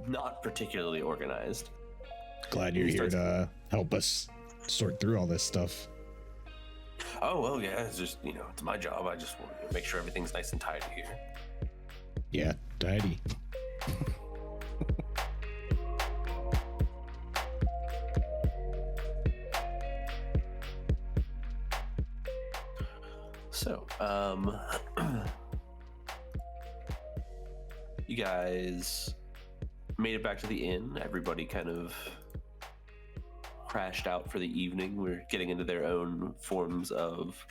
not particularly organized. Glad you're here to help us sort through all this stuff. Oh, well, yeah, it's just, it's my job. I just want to make sure everything's nice and tidy here. Yeah, tidy. So, you guys made it back to the inn. Everybody kind of crashed out for the evening. We're getting into their own forms of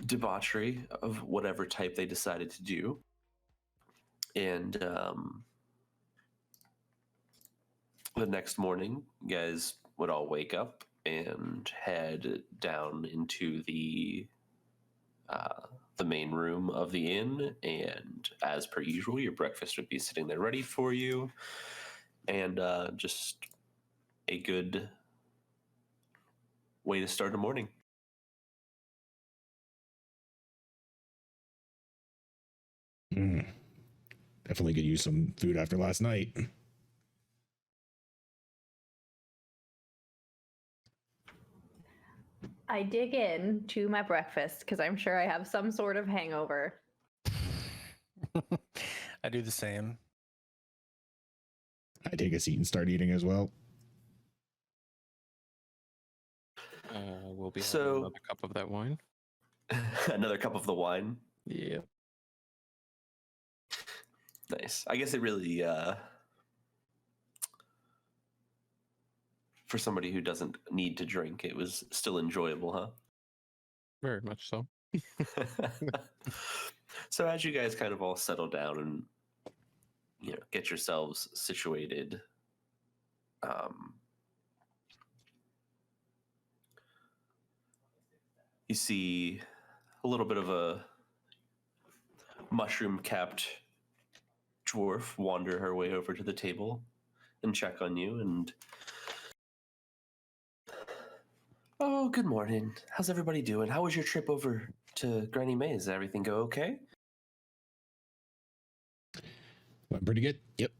debauchery of whatever type they decided to do. And the next morning, you guys would all wake up and head down into the main room of the inn, and as per usual, your breakfast would be sitting there ready for you, and just a good way to start a morning. Definitely could use some food after last night. I dig in to my breakfast because I'm sure I have some sort of hangover. I do the same. I take a seat and start eating as well. We'll be having another cup of that wine. Another cup of the wine? Yeah. Nice. I guess it really, for somebody who doesn't need to drink, it was still enjoyable, huh? Very much so. So as you guys kind of all settle down and, get yourselves situated, you see a little bit of a mushroom-capped dwarf wander her way over to the table and check on you, and oh, good morning. How's everybody doing? How was your trip over to Granny May's? Did everything go okay? Went pretty good. Yep.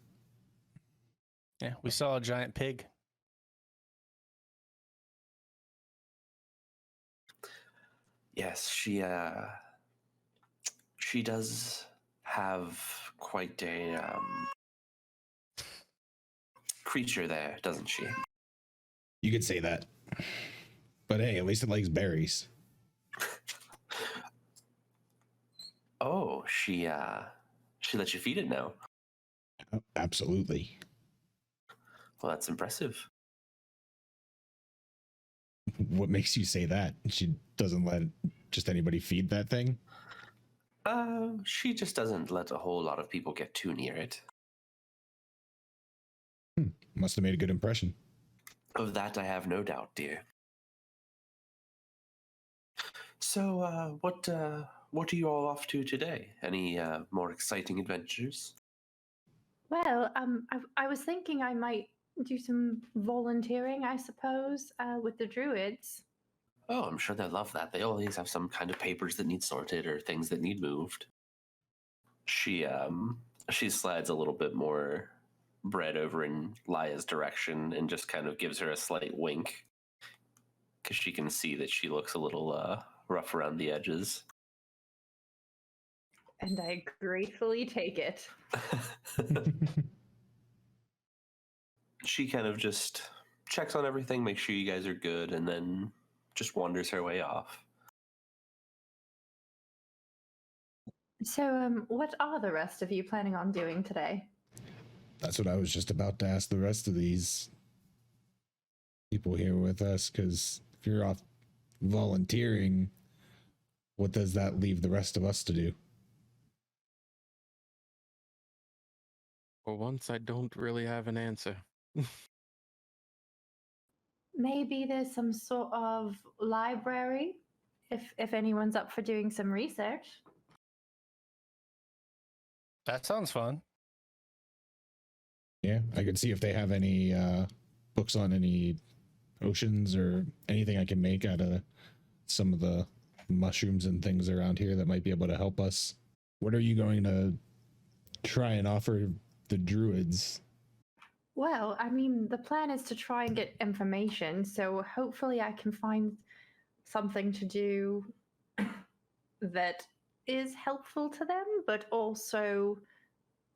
Yeah, we saw a giant pig. Yes, she does have quite a creature there, doesn't she? You could say that. But hey, at least it likes berries. Oh, she lets you feed it now. Oh, absolutely. Well, that's impressive. What makes you say that? She doesn't let just anybody feed that thing? She just doesn't let a whole lot of people get too near it. Must have made a good impression. Of that I have no doubt, dear. So, what are you all off to today? Any more exciting adventures? Well, I was thinking I might do some volunteering, I suppose, with the druids. Oh, I'm sure they'll love that. They always have some kind of papers that need sorted or things that need moved. She slides a little bit more bread over in Laya's direction and just kind of gives her a slight wink, because she can see that she looks a little rough around the edges. And I gratefully take it. She kind of just checks on everything, makes sure you guys are good, and then just wanders her way off. So, what are the rest of you planning on doing today? That's what I was just about to ask the rest of these people here with us, because if you're off volunteering, what does that leave the rest of us to do? For once, I don't really have an answer. Maybe there's some sort of library, if anyone's up for doing some research. That sounds fun. Yeah, I could see if they have any books on any potions or anything I can make out of some of the mushrooms and things around here that might be able to help us. What are you going to try and offer the druids? Well, I mean, the plan is to try and get information, so hopefully I can find something to do that is helpful to them, but also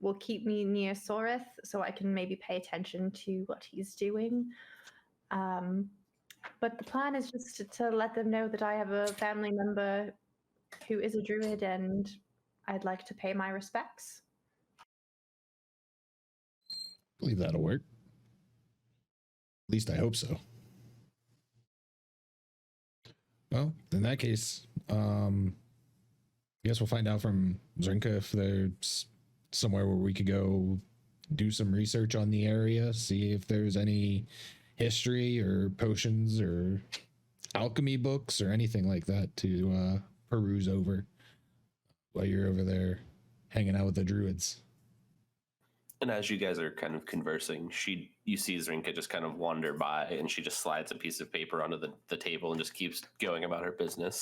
will keep me near Sorith so I can maybe pay attention to what he's doing. But the plan is just to let them know that I have a family member who is a druid and I'd like to pay my respects. I believe that'll work. At least I hope so. Well, in that case, I guess we'll find out from Zrinka if there's somewhere where we could go do some research on the area, see if there's any history or potions or alchemy books or anything like that to peruse over while you're over there hanging out with the druids. And as you guys are kind of conversing, you see Zrinka just kind of wander by, and she just slides a piece of paper onto the table and just keeps going about her business.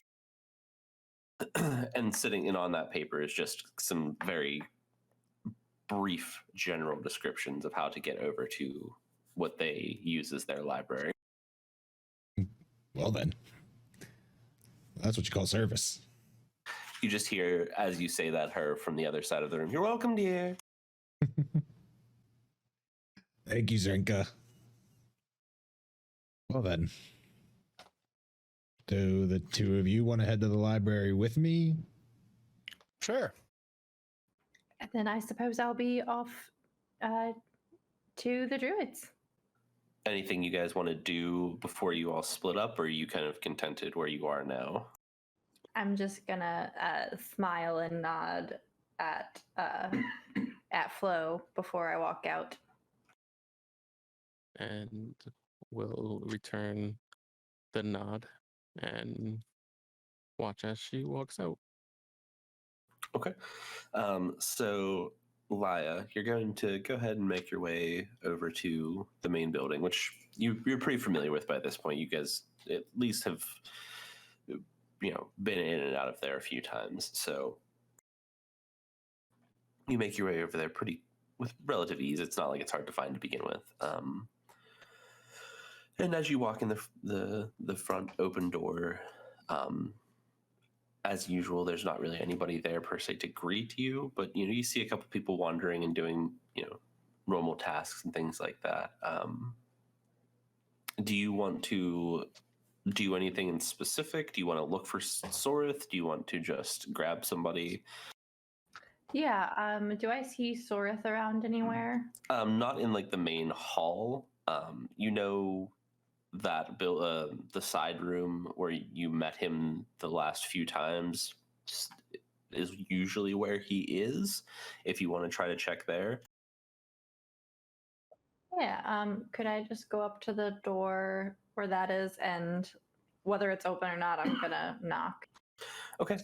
And sitting in on that paper is just some very brief general descriptions of how to get over to what they use as their library. Well then, that's what you call service. You just hear, as you say that, her from the other side of the room, "You're welcome, dear." Thank you, Zrinka. Well then, do the two of you want to head to the library with me? Sure. And then I suppose I'll be off to the druids. Anything you guys want to do before you all split up, or are you kind of contented where you are now? I'm just gonna smile and nod at Flo before I walk out. And we'll return the nod and watch as she walks out. Okay. So, Laya, you're going to go ahead and make your way over to the main building, which you're pretty familiar with by this point. You guys at least have, been in and out of there a few times. So you make your way over there with relative ease. It's not like it's hard to find to begin with. And as you walk in the front open door, as usual, there's not really anybody there per se to greet you, but you see a couple people wandering and doing normal tasks and things like that. Do you want to do anything in specific? Do you want to look for Sorith? Do you want to just grab somebody? Yeah. Do I see Sorith around anywhere? Not in like the main hall. That the side room where you met him the last few times is usually where he is, if you want to try to check there. Yeah, could I just go up to the door where that is, and whether it's open or not, I'm gonna knock. Okay.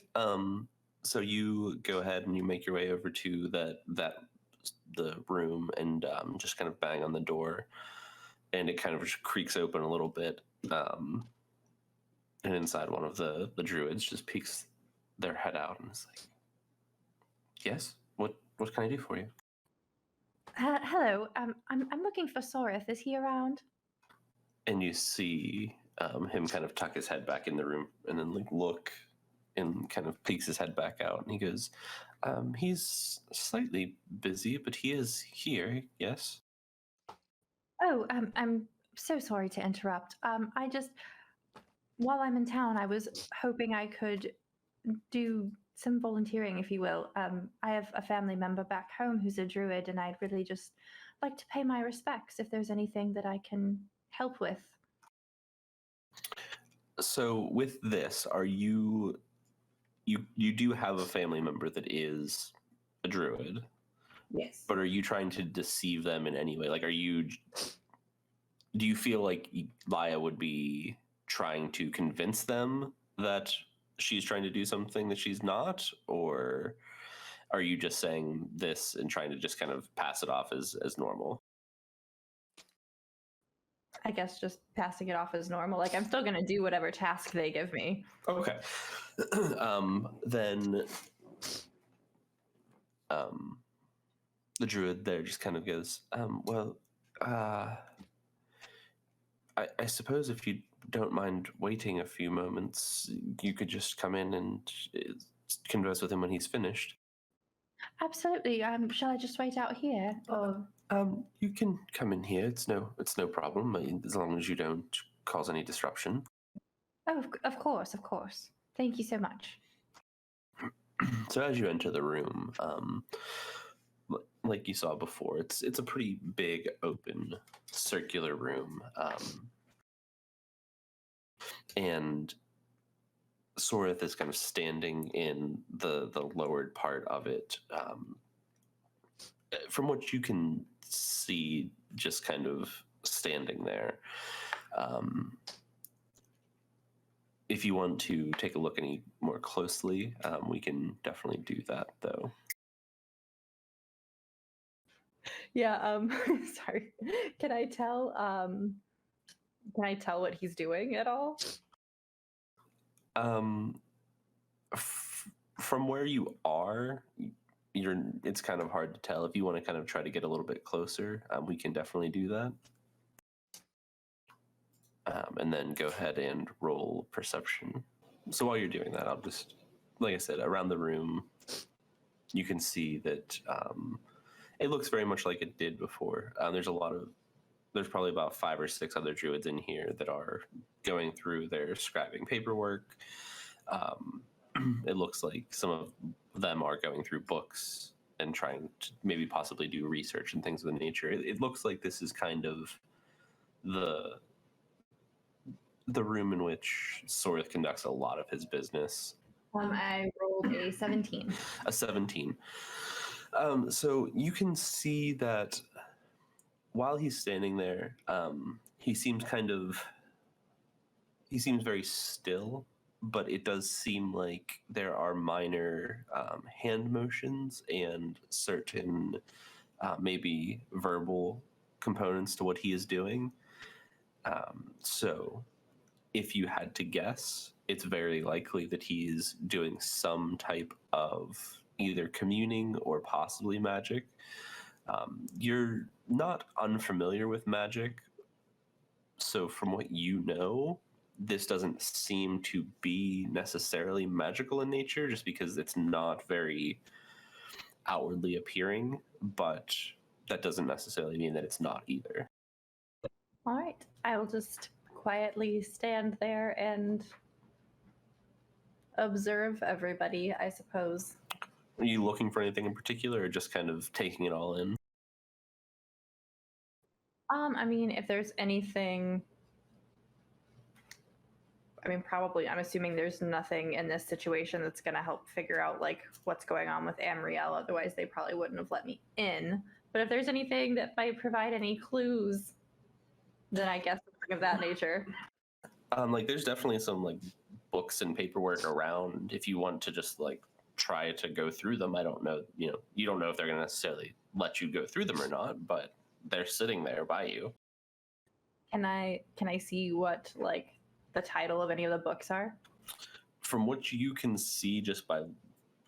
So you go ahead and you make your way over to the room and just kind of bang on the door. And it kind of just creaks open a little bit. And inside, one of the druids just peeks their head out and is like, "Yes, what can I do for you?" Hello, I'm looking for Sorith. Is he around? And you see him kind of tuck his head back in the room and then look and kind of peeks his head back out. And he goes, "He's slightly busy, but he is here, yes." Oh, I'm so sorry to interrupt. While I'm in town, I was hoping I could do some volunteering, if you will. I have a family member back home who's a druid, and I'd really just like to pay my respects if there's anything that I can help with. So with this, are you do have a family member that is a druid? Yes. But are you trying to deceive them in any way? Like, do you feel like Laya would be trying to convince them that she's trying to do something that she's not? Or are you just saying this and trying to just kind of pass it off as normal? I guess just passing it off as normal. Like, I'm still going to do whatever task they give me. Okay. Then The druid there just kind of goes, well, I suppose if you don't mind waiting a few moments, you could just come in and converse with him when he's finished. Absolutely. Shall I just wait out here? Or You can come in here. It's no problem. I mean, as long as you don't cause any disruption. oh, of course, of course. Thank you so much. So as you enter the room, like you saw before, it's a pretty big, open, circular room, and Sorith is kind of standing in the lowered part of it. From what you can see, just kind of standing there. If you want to take a look any more closely, we can definitely do that, though. Yeah, sorry. Can I tell what he's doing at all? From where you are, it's kind of hard to tell. If you want to kind of try to get a little bit closer, we can definitely do that. And then go ahead and roll perception. So while you're doing that, I'll just, like I said, around the room, you can see that it looks very much like it did before. There's probably about 5 or 6 other druids in here that are going through their scribing paperwork. It looks like some of them are going through books and trying to maybe possibly do research and things of the nature. It looks like this is kind of the room in which Sorith conducts a lot of his business. I rolled a 17. A 17. So you can see that while he's standing there, he seems very still, but it does seem like there are minor hand motions and certain maybe verbal components to what he is doing. So if you had to guess, it's very likely that he's doing some type of either communing or possibly magic. You're not unfamiliar with magic, so from what you know, this doesn't seem to be necessarily magical in nature, just because it's not very outwardly appearing, but that doesn't necessarily mean that it's not either. All right. I'll just quietly stand there and observe everybody, I suppose. Are you looking for anything in particular, or just kind of taking it all in? I mean, if there's anything, probably, I'm assuming there's nothing in this situation that's going to help figure out, like, what's going on with Elriel. Otherwise, they probably wouldn't have let me in. But if there's anything that might provide any clues, then I guess something of that nature. There's definitely some, like, books and paperwork around if you want to just, like, try to go through them. I don't know, you don't know if they're going to necessarily let you go through them or not, but they're sitting there by you. Can I see what, like, the title of any of the books are? From what you can see just by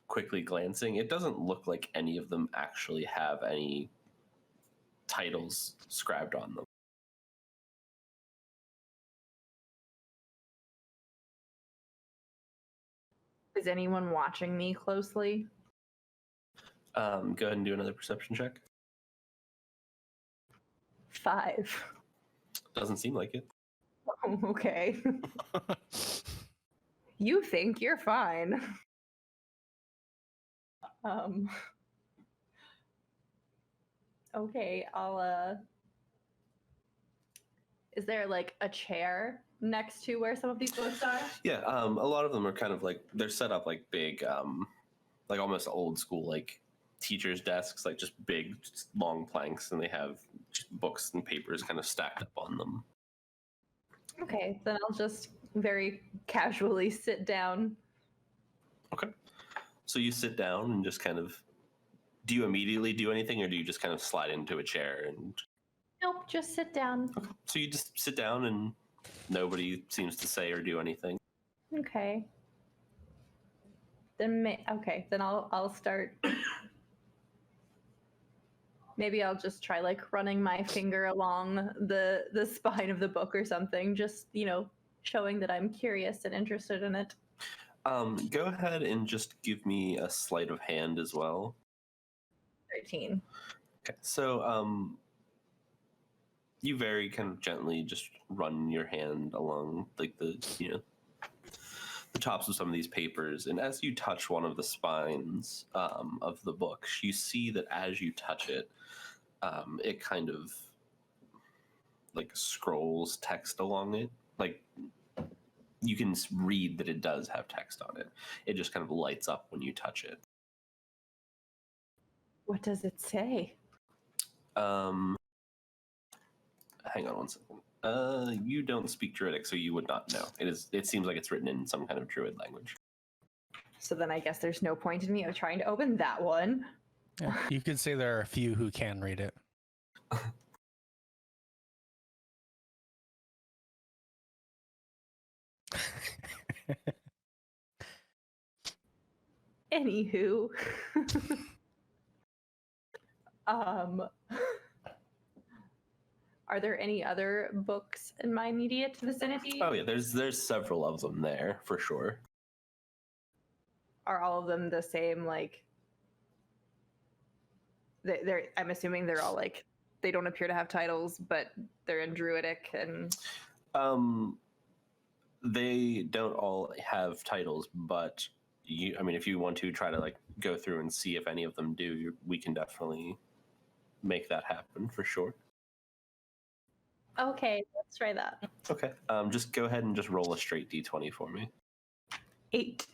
quickly glancing, it doesn't look like any of them actually have any titles scribed on them. Is anyone watching me closely? Go ahead and do another perception check. 5. Doesn't seem like it. Oh, okay. You think you're fine. Okay, is there, like, a chair next to where some of these books are? Yeah, a lot of them are kind of like, they're set up like big, like almost old school, like teachers' desks, like just big, just long planks, and they have books and papers kind of stacked up on them. Okay, then I'll just very casually sit down. Okay. So you sit down and just kind of, do you immediately do anything, or do you just kind of slide into a chair and... Nope, just sit down. Okay. So you just sit down and nobody seems to say or do anything. Okay. Then I'll start Maybe I'll just try like running my finger along the spine of the book or something, just, showing that I'm curious and interested in it. Go ahead and just give me a sleight of hand as well. 13. Okay, so you very kind of gently just run your hand along like the tops of some of these papers, and as you touch one of the spines of the book, you see that as you touch it, it kind of like scrolls text along it. Like you can read that it does have text on it. It just kind of lights up when you touch it. What does it say? Hang on one second. You don't speak Druidic, so you would not know. It seems like it's written in some kind of Druid language. So then I guess there's no point in me trying to open that one. Yeah, you could say there are a few who can read it. Anywho. Are there any other books in my immediate vicinity? Oh yeah, there's several of them there for sure. Are all of them the same? Like, I'm assuming they're all like, they don't appear to have titles, but they're in Druidic and. They don't all have titles, but if you want to try to like go through and see if any of them do, we can definitely make that happen for sure. Okay, let's try that. Okay. Just go ahead and just roll a straight d20 for me. 8.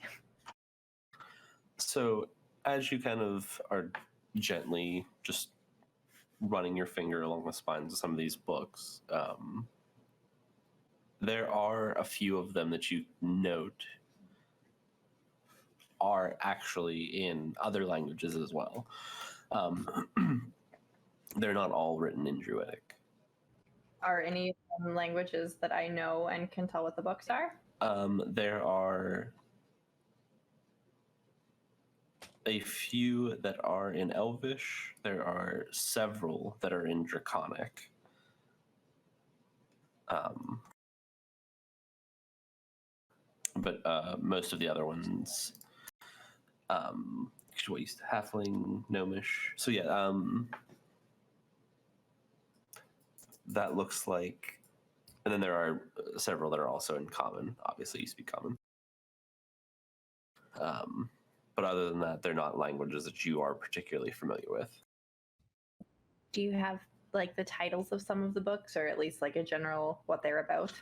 So as you kind of are gently just running your finger along the spines of some of these books, there are a few of them that you note are actually in other languages as well. They're not all written in Druidic. Are any languages that I know and can tell what the books are? There are a few that are in Elvish. There are several that are in Draconic. But most of the other ones, what used to Halfling, Gnomish. So yeah, that looks like, and then there are several that are also in Common. Obviously, you speak Common. But other than that, they're not languages that you are particularly familiar with. Do you have like the titles of some of the books, or at least like a general what they're about?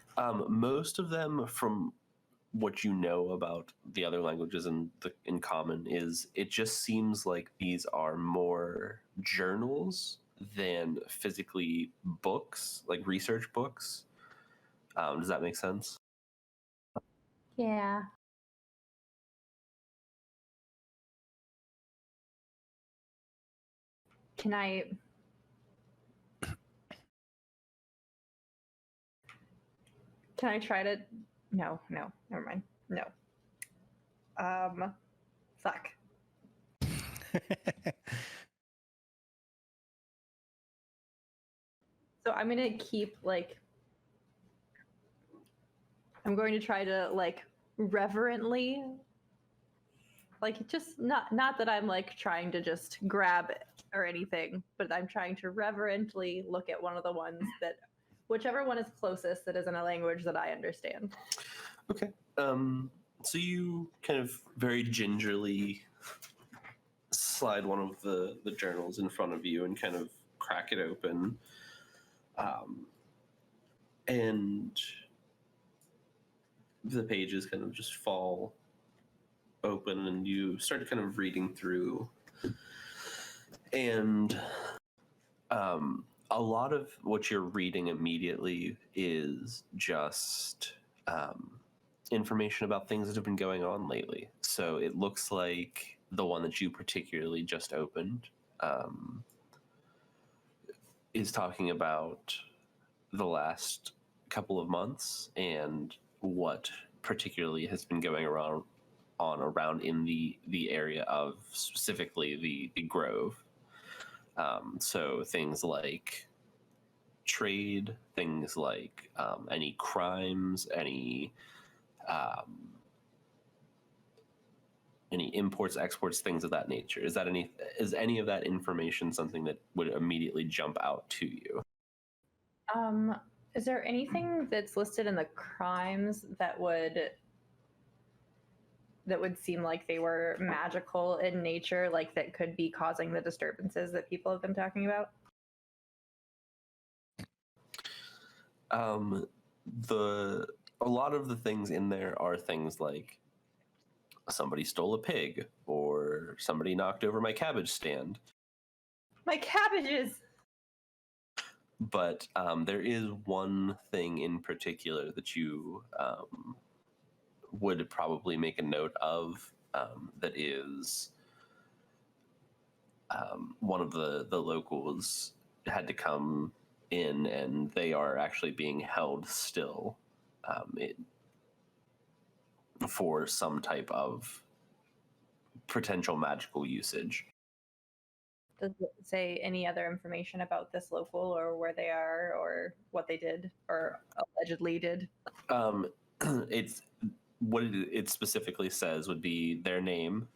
Most of them, from what you know about the other languages in Common, is it just seems like these are more journals than physically books, like research books. Does that make sense? Yeah. Can I try to? No, never mind. No. Fuck. So I'm gonna keep I'm going to try to reverently, just not that I'm trying to just grab it or anything, but I'm trying to reverently look at one of the ones that, whichever one is closest that is in a language that I understand. Okay. So you kind of very gingerly slide one of the journals in front of you and kind of crack it open. And the pages kind of just fall open and you start kind of reading through. And a lot of what you're reading immediately is just information about things that have been going on lately. So it looks like the one that you particularly just opened is talking about the last couple of months and what particularly has been going around in the area of specifically the Grove. So things like trade, things like any crimes, any imports, exports, things of that nature. Is any of that information something that would immediately jump out to you? Is there anything that's listed in the crimes that would seem like they were magical in nature, like that could be causing the disturbances that people have been talking about? A lot of the things in there are things like somebody stole a pig or somebody knocked over my cabbage stand. My cabbages! But there is one thing in particular that you would probably make a note of that is one of the locals had to come in, and they are actually being held still for some type of potential magical usage. Does it say any other information about this local or where they are or what they did or allegedly did? It's what it specifically says would be their name.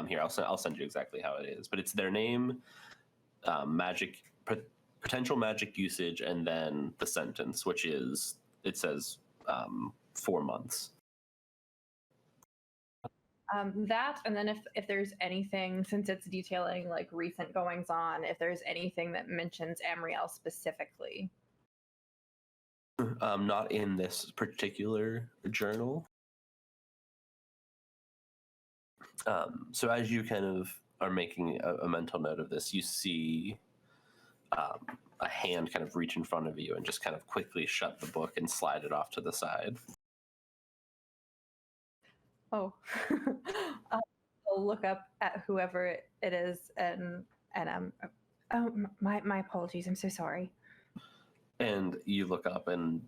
Here, I'll send you exactly how it is, but it's their name, potential magic usage, and then the sentence, which is, it says 4 months. That, and then if there's anything, since it's detailing like recent goings on, if there's anything that mentions Elriel specifically. Not in this particular journal. So as you kind of are making a mental note of this, you see a hand kind of reach in front of you and just kind of quickly shut the book and slide it off to the side. Oh, I'll look up at whoever it is and oh, my apologies. I'm so sorry. And you look up, and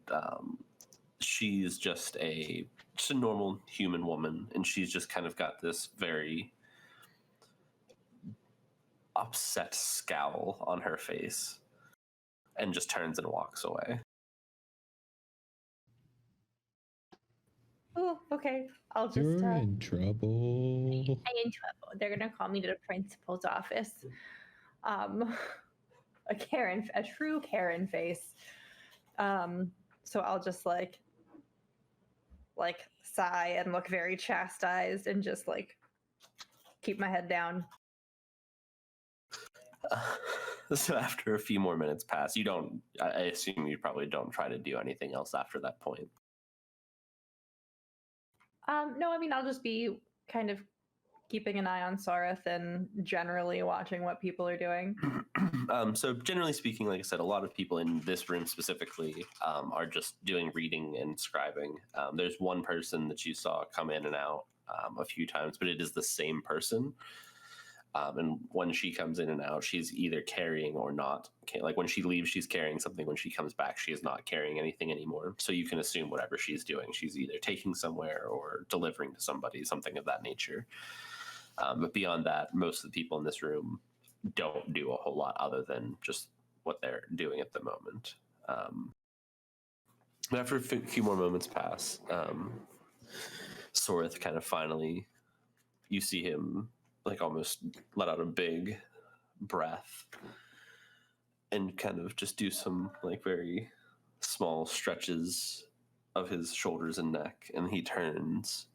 she's just a normal human woman, and she's just kind of got this very upset scowl on her face, and just turns and walks away. Oh, okay. I'll just. You're in trouble. I'm in trouble. They're gonna call me to the principal's office. A true Karen face. So I'll just like sigh and look very chastised and just like keep my head down. So after a few more minutes pass, I assume you probably don't try to do anything else after that point. No, I mean, I'll just be kind of keeping an eye on Sareth and generally watching what people are doing. So generally speaking, like I said, a lot of people in this room specifically are just doing reading and scribing. There's one person that you saw come in and out a few times, but it is the same person. And when she comes in and out, she's either carrying or not. Like when she leaves, she's carrying something. When she comes back, she is not carrying anything anymore. So you can assume whatever she's doing, she's either taking somewhere or delivering to somebody, something of that nature. But beyond that, most of the people in this room don't do a whole lot other than just what they're doing at the moment. After a few more moments pass, Sorith kind of finally, you see him like almost let out a big breath and kind of just do some like very small stretches of his shoulders and neck, and he turns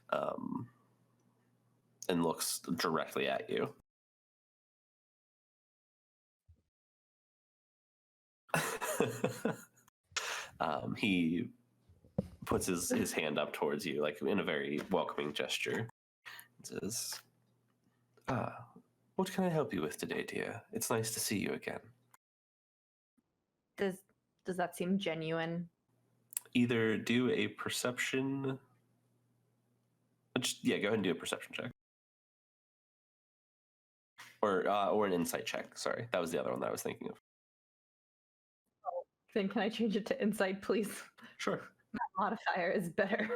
and looks directly at you. He puts his hand up towards you, like in a very welcoming gesture. Says, what can I help you with today, dear? It's nice to see you again. Does that seem genuine? Either do a perception. Go ahead and do a perception check. Or an insight check. Sorry, that was the other one that I was thinking of. Oh, then can I change it to insight, please? Sure. My modifier is better.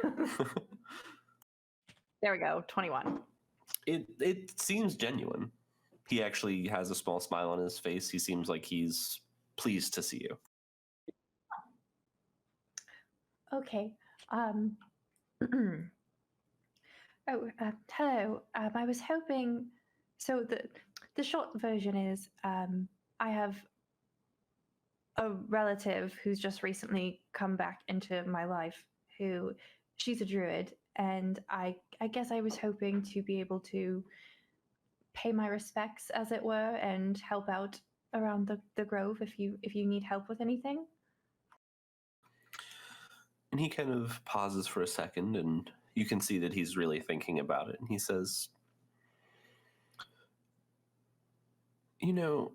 There we go, 21. It seems genuine. He actually has a small smile on his face. He seems like he's pleased to see you. Okay. Hello. I was hoping. So the short version is, I have a relative who's just recently come back into my life. Who, she's a druid, and I guess I was hoping to be able to pay my respects, as it were, and help out around the grove if you need help with anything. And he kind of pauses for a second, and you can see that he's really thinking about it. And he says, you know,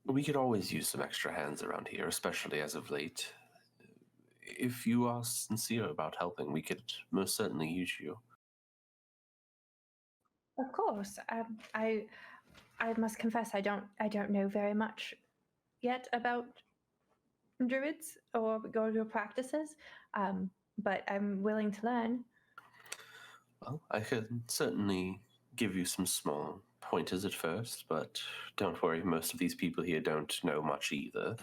we could always use some extra hands around here, especially as of late. If you are sincere about helping, we could most certainly use you. Of course. I must confess I don't know very much yet about druids or your practices, but I'm willing to learn. Well, I could certainly give you some small pointers at first, but don't worry, most of these people here don't know much either.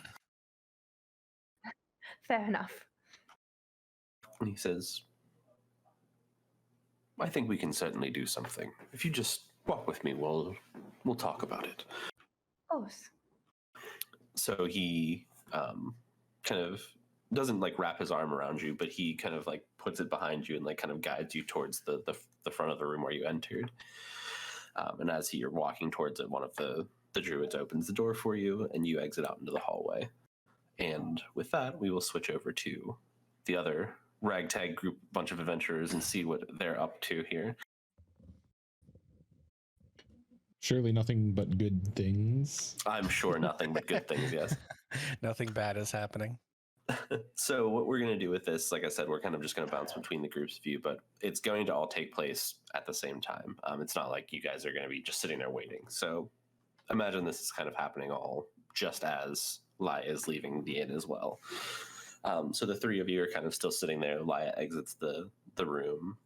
Fair enough. And he says, I think we can certainly do something. If you just walk with me, we'll talk about it. Of course. So he kind of doesn't like wrap his arm around you, but he kind of like puts it behind you and like kind of guides you towards the front of the room where you entered. And as you're walking towards it, one of the druids opens the door for you and you exit out into the hallway. And with that, we will switch over to the other ragtag group, bunch of adventurers, and see what they're up to here. Surely nothing but good things. I'm sure nothing but good things, yes. Nothing bad is happening. So what we're going to do with this, like I said, we're kind of just going to bounce between the groups of you, but it's going to all take place at the same time. It's not like you guys are going to be just sitting there waiting. So imagine this is kind of happening all just as Laya is leaving the inn as well. So the three of you are kind of still sitting there. Laya exits the room,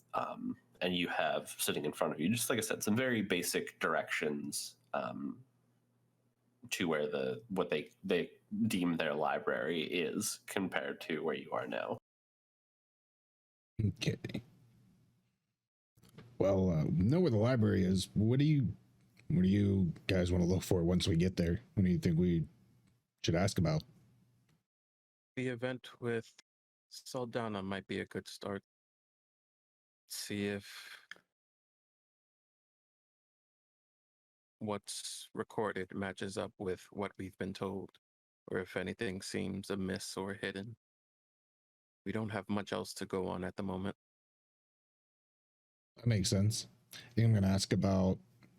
and you have sitting in front of you, just like I said, some very basic directions to where what they deem their library is compared to where you are now. Okay. Well, know where the library is. What do you guys want to look for once we get there? What do you think we should ask about? The event with Saldana might be a good start. See if what's recorded matches up with what we've been told, or if anything seems amiss or hidden. We don't have much else to go on at the moment. That makes sense. I think I'm going to ask about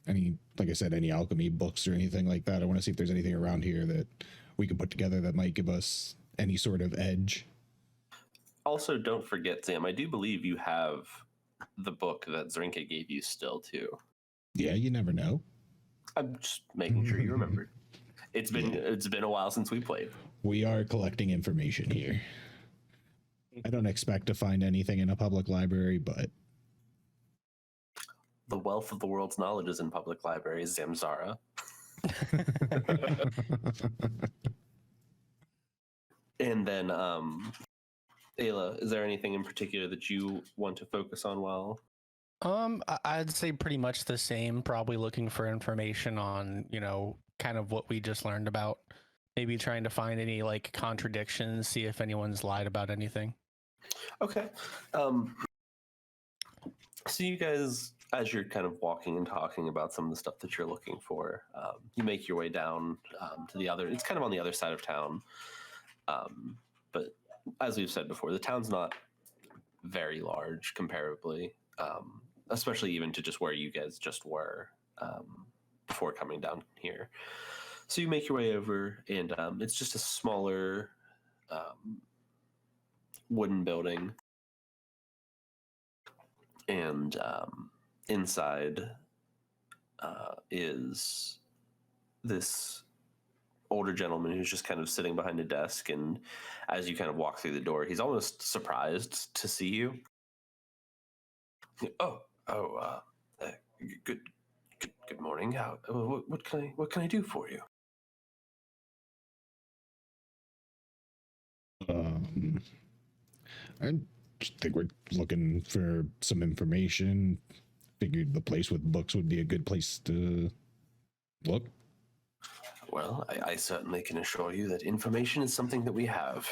any alchemy books or anything like that. I want to see if there's anything around here that we could put together that might give us any sort of edge. Also, don't forget, Sam, I do believe you have the book that Zrinka gave you still, too. Yeah, you never know. I'm just making sure you remembered. It's been a while since we played. We are collecting information here. I don't expect to find anything in a public library, but The wealth of the world's knowledge is in public libraries, Zamzara. And then, Ayla, is there anything in particular that you want to focus on while? I'd say pretty much the same, probably looking for information on, kind of what we just learned about. Maybe trying to find any like contradictions, see if anyone's lied about anything. Okay. So you guys, as you're kind of walking and talking about some of the stuff that you're looking for, you make your way down to the other, it's kind of on the other side of town. But as we've said before, the town's not very large comparably, especially even to just where you guys just were before coming down here. So you make your way over, and it's just a smaller wooden building. And inside is this older gentleman who's just kind of sitting behind a desk. And as you kind of walk through the door, he's almost surprised to see you. Good Good morning. What can I do for you? I think we're looking for some information. Figured the place with books would be a good place to look. Well, I certainly can assure you that information is something that we have.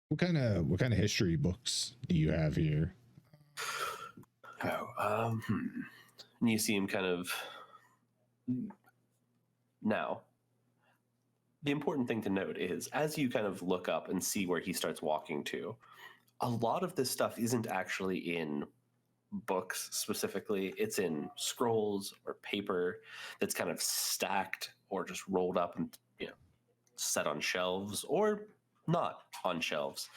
What kind of history books do you have here? And you see him kind of. Now, the important thing to note is as you kind of look up and see where he starts walking to, a lot of this stuff isn't actually in books specifically. It's in scrolls or paper that's kind of stacked or just rolled up and set on shelves or not on shelves.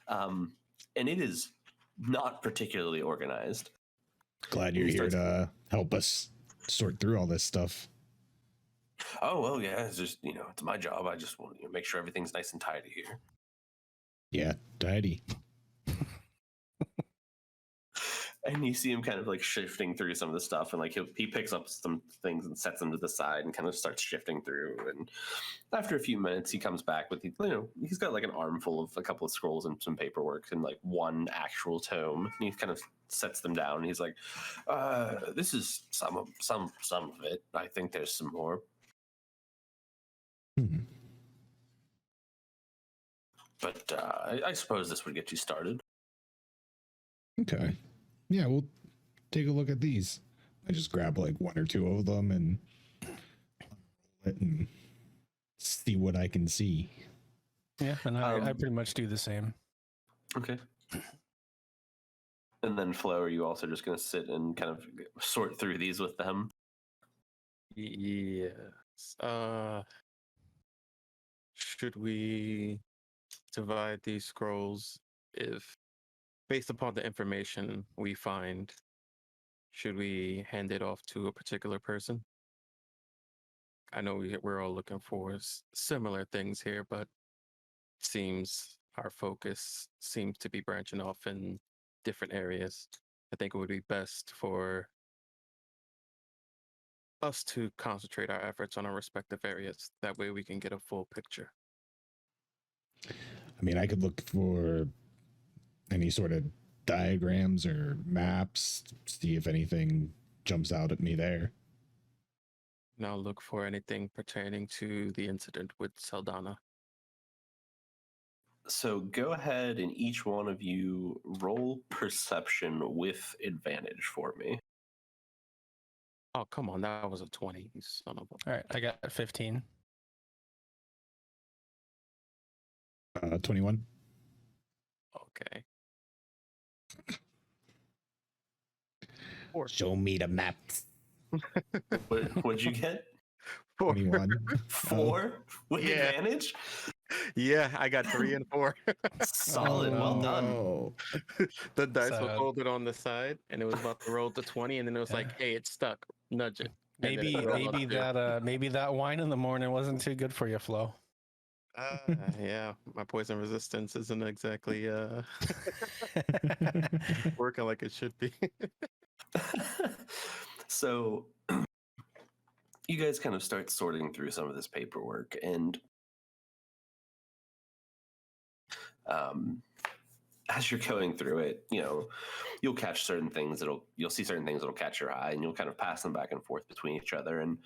And it is not particularly organized. Glad you're here to help us sort through all this stuff. Oh, well, yeah, it's just, it's my job. I just want to make sure everything's nice and tidy here. Yeah, tidy. And you see him kind of like shifting through some of the stuff, and like he picks up some things and sets them to the side and kind of starts shifting through. And after a few minutes, he comes back with he's got like an armful of a couple of scrolls and some paperwork and like one actual tome. And he kind of sets them down. And he's like, "This is some of it. I think there's some more." But I suppose this would get you started. Okay. Yeah, we'll take a look at these. I just grab like one or two of them and see what I can see. Yeah, and I pretty much do the same. Okay. And then Flo, are you also just going to sit and kind of sort through these with them? Yes. Should we divide these scrolls if, based upon the information we find, should we hand it off to a particular person? I know we're all looking for similar things here, but it seems our focus seems to be branching off in different areas. I think it would be best for us to concentrate our efforts on our respective areas. That way we can get a full picture. I mean, I could look for any sort of diagrams or maps, see if anything jumps out at me there. Now look for anything pertaining to the incident with Saldana. So go ahead and each one of you roll perception with advantage for me. Oh, come on. That was a 20. You son of a... All right, I got 15. 21. Okay. Show me the maps. What'd you get? 21. 4 with advantage? Yeah, I got 3 and 4. Solid. Well done. The dice were folded on the side, and it was about to roll to 20, and then it was like, hey, it's stuck. Nudge it. Maybe that wine in the morning wasn't too good for you, Flo. Yeah, my poison resistance isn't exactly working like it should be. So you guys kind of start sorting through some of this paperwork, and as you're going through it, you'll catch certain things you'll see certain things that'll catch your eye, and you'll kind of pass them back and forth between each other. And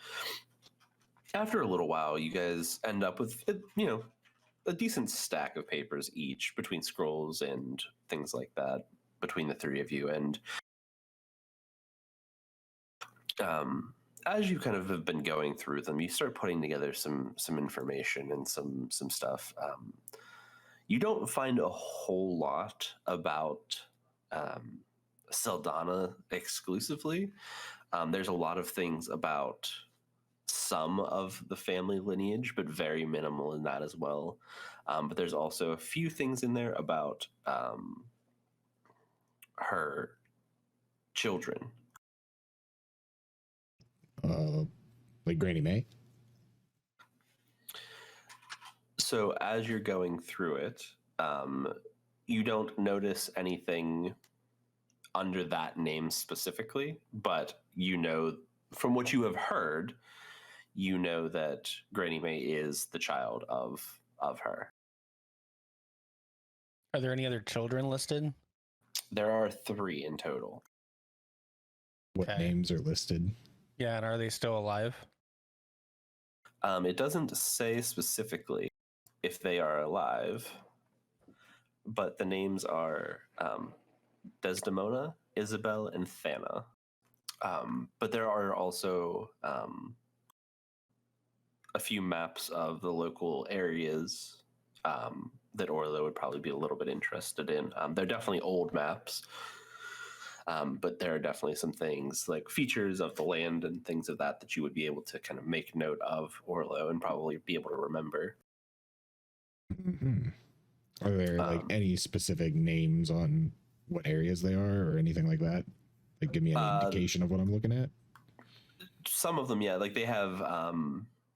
after a little while, you guys end up with a decent stack of papers each, between scrolls and things like that, between the three of you. And as you kind of have been going through them, you start putting together some information and some stuff. You don't find a whole lot about Saldana exclusively. There's a lot of things about some of the family lineage, but very minimal in that as well. But there's also a few things in there about her children. Like Granny May? So as you're going through it, You don't notice anything under that name specifically, but you know from what you have heard, you know that Granny May is the child of her. Are there any other children listed? There are 3 in total. What Okay. names are listed? Yeah, and are they still alive? It doesn't say specifically if they are alive, but the names are Desdemona, Isabel, and Thana. But there are also a few maps of the local areas that Orlo would probably be a little bit interested in. They're definitely old maps, but there are definitely some things like features of the land and things of that you would be able to kind of make note of Orlo and probably be able to remember. Mm-hmm. Are there like any specific names on what areas they are or anything like that? Like, give me any indication of what I'm looking at? Some of them, yeah. Like, they have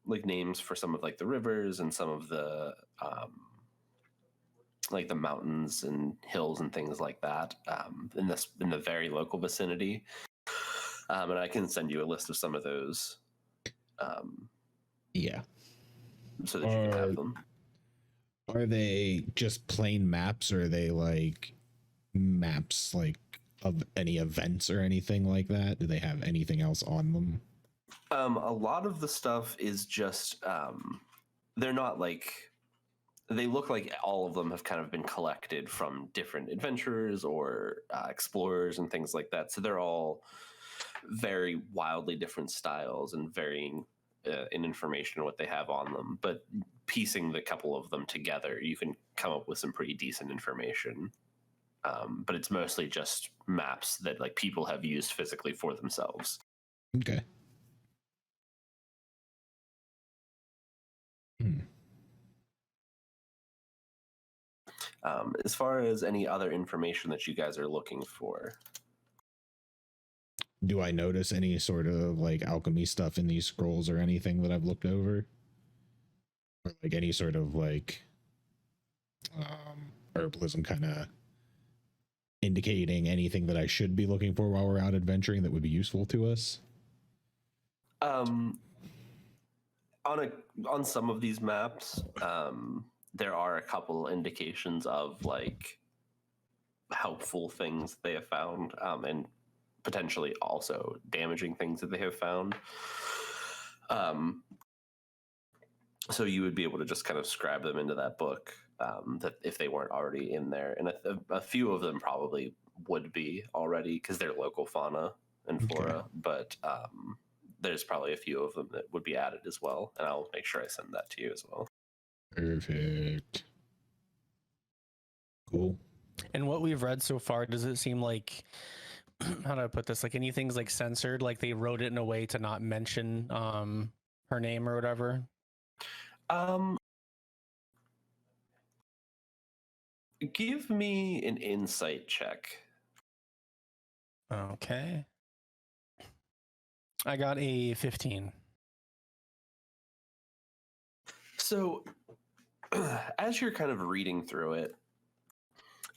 like names for some of like the rivers and some of the like the mountains and hills and things like that in the very local vicinity. And I can send you a list of some of those. Yeah. So that you can have them. Are they just plain maps, or are they like maps like of any events or anything like that? Do they have anything else on them? A lot of the stuff is just they're not like, they look like all of them have kind of been collected from different adventurers or explorers and things like that. So they're all very wildly different styles and varying in information and what they have on them. But piecing the couple of them together, you can come up with some pretty decent information. But it's mostly just maps that like people have used physically for themselves. Okay. As far as any other information that you guys are looking for, do I notice any sort of like alchemy stuff in these scrolls or anything that I've looked over? Or like any sort of like herbalism kind of indicating anything that I should be looking for while we're out adventuring that would be useful to us? On some of these maps, there are a couple indications of like helpful things they have found, and potentially also damaging things that they have found. So you would be able to just kind of scribe them into that book, that if they weren't already in there, and a few of them probably would be already because they're local fauna and flora. Okay. But there's probably a few of them that would be added as well, and I'll make sure I send that to you as well. Perfect. Cool. And what we've read so far, does it seem like, how do I put this? Like anything's like censored, like they wrote it in a way to not mention her name or whatever? Give me an insight check. Okay. I got a 15. So as you're kind of reading through it,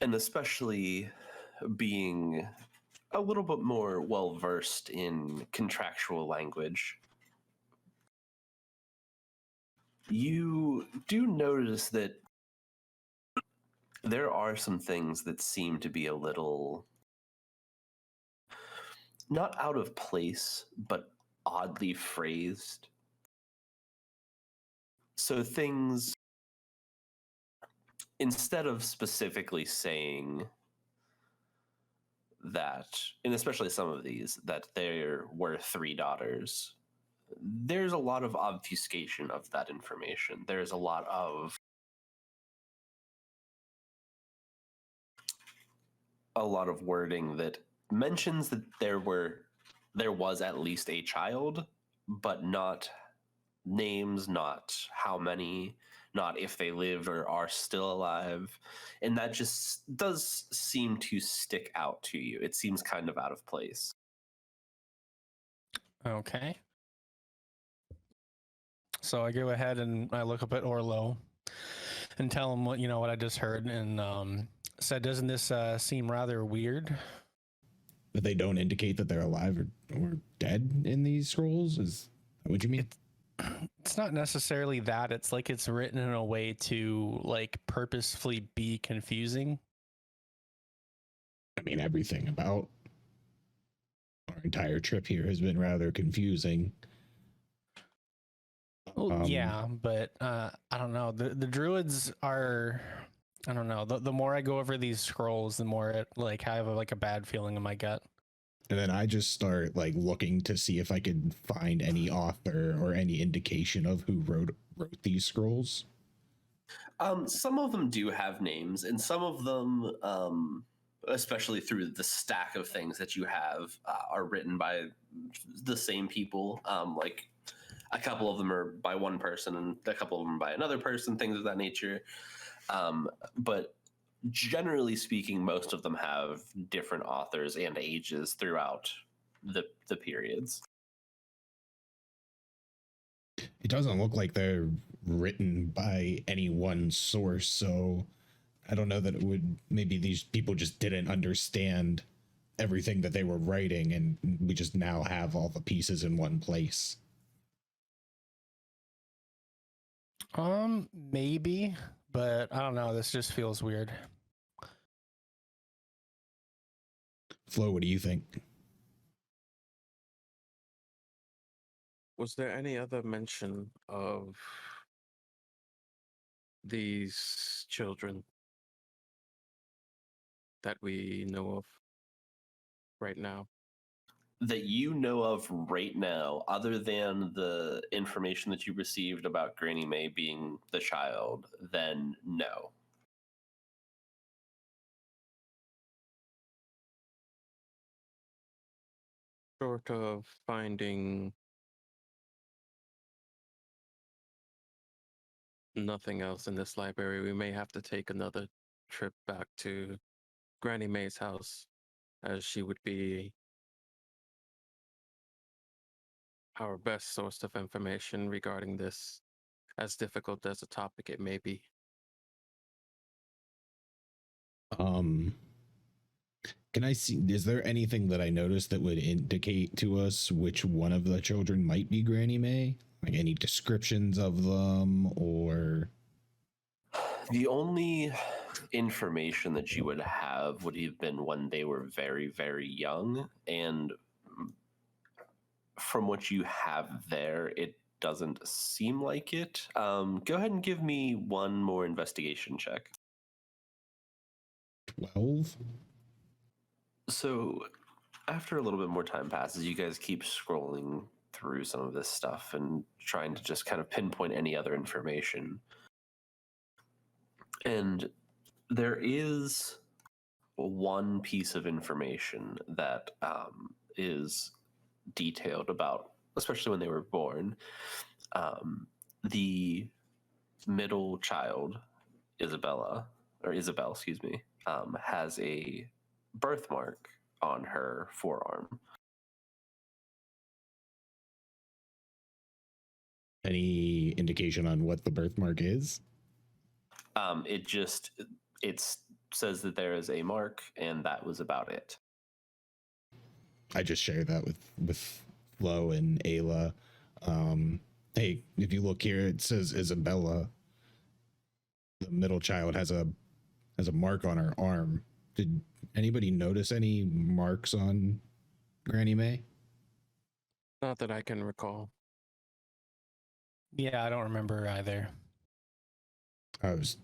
and especially being a little bit more well-versed in contractual language, you do notice that there are some things that seem to be a little not out of place, but oddly phrased. So things, instead of specifically saying that, and especially some of these, that there were 3 daughters, there's a lot of obfuscation of that information. There's a lot of wording that mentions that there was at least a child, but not names, not how many, not if they live or are still alive. And that just does seem to stick out to you. It seems kind of out of place. Okay. So I go ahead and I look up at Orlo and tell him what I just heard, and So doesn't this seem rather weird? That they don't indicate that they're alive or dead in these scrolls? Is that what you mean? It's not necessarily that. It's like it's written in a way to like purposefully be confusing. I mean, everything about our entire trip here has been rather confusing. Well, yeah, but I don't know. The druids are, I don't know. The more I go over these scrolls, the more it like I have a bad feeling in my gut. And then I just start like looking to see if I could find any author or any indication of who wrote these scrolls. Some of them do have names, and some of them, especially through the stack of things that you have, are written by the same people. Like a couple of them are by one person, and a couple of them by another person. Things of that nature. But generally speaking, most of them have different authors and ages throughout the periods. It doesn't look like they're written by any one source, so I don't know that it would, maybe these people just didn't understand everything that they were writing, and we just now have all the pieces in one place. Maybe, but I don't know. This just feels weird. Flo, what do you think? Was there any other mention of these children that we know of right now? That you know of right now, other than the information that you received about Granny May being the child, then no. Short of finding nothing else in this library, we may have to take another trip back to Granny May's house, as she would be our best source of information regarding this, as difficult as a topic it may be. Can I see, is there anything that I noticed that would indicate to us which one of the children might be Granny May? Like any descriptions of them, or The only information that you would have been when they were very, very young. And from what you have there, it doesn't seem like it. Go ahead and give me one more investigation check. 12? So after a little bit more time passes, you guys keep scrolling through some of this stuff and trying to just kind of pinpoint any other information. And there is one piece of information that is detailed about, especially when they were born. The middle child, Isabel, excuse me, has a birthmark on her forearm. Any indication on what the birthmark is? It says that there is a mark, and that was about it. I just shared that with Flo and Ayla. Hey, if you look here, it says Isabella. The middle child has a mark on her arm. Did anybody notice any marks on Granny May? Not that I can recall. Yeah, I don't remember either. I was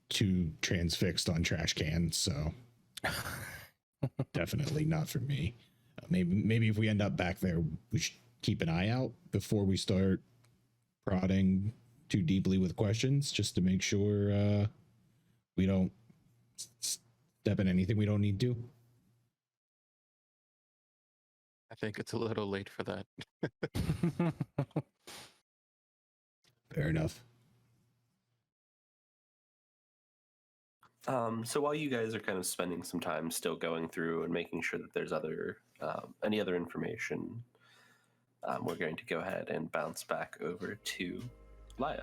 too transfixed on trash cans, so definitely not for me. Maybe if we end up back there, we should keep an eye out before we start prodding too deeply with questions, just to make sure we don't step in anything we don't need to. I think it's a little late for that. Fair enough. So while you guys are kind of spending some time still going through and making sure that there's any other information, we're going to go ahead and bounce back over to Laya.